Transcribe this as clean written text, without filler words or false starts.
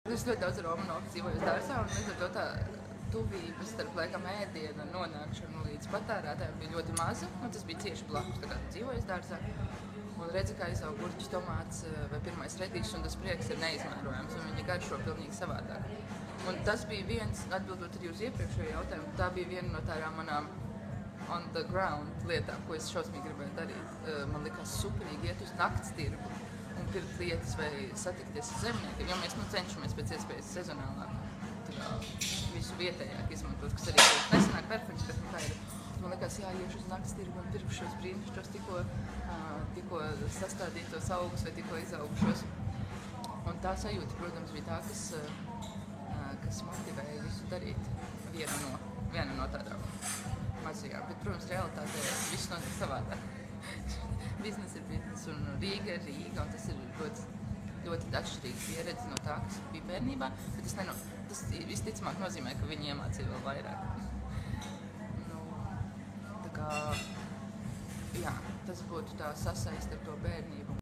Es ļoti daudz Romanovas dzīvoju dārzā, un līdz ar to tā tuvība starp laikam ēdienu un nonākšanu līdz patērētājiem bija ļoti maza, un tas bija cieši blakus, tā kā tu dzīvojies dārzā. Un redzi, kā izaug gurķis, tomāts vai pirmais redīšs, un tas prieks ir neizmērojams, un viņi garšo pilnīgi savādāk. Un tas bija viens, atbildot arī uz iepriekšējo jautājumu, tā bija viena no tādām manām on the ground lietām, ko es šausmīgi gribēju darīt. Man likās superīgi iet uz nakts tirgu un pirkt lietas vai satikties ar zemniekiem, jo mēs cenšamies pēc iespējas sezonālāk visu vietējāk izmantot, kas arī nesanāk perfekts, bet tā ir. Man likās, iešu uz nakts tirgu un pirkšu šos brīnišķos tikko sastādītos augus vai tikko izaugušos. Un tā sajūta, protams, bija tā, kas motivēja visu darīt. Viena no tādām mazajām. Bet, protams, realitātē viss notiek savādāk. Biznes ir biznes un Rīga ir Rīga, un tas ir ļoti atšķirīga pieredze no tā, kas bija bērnībā, bet tas visticamāk nozīmē, ka viņi iemācīja vēl vairāk. Tas būtu tā sasaiste ar to bērnību.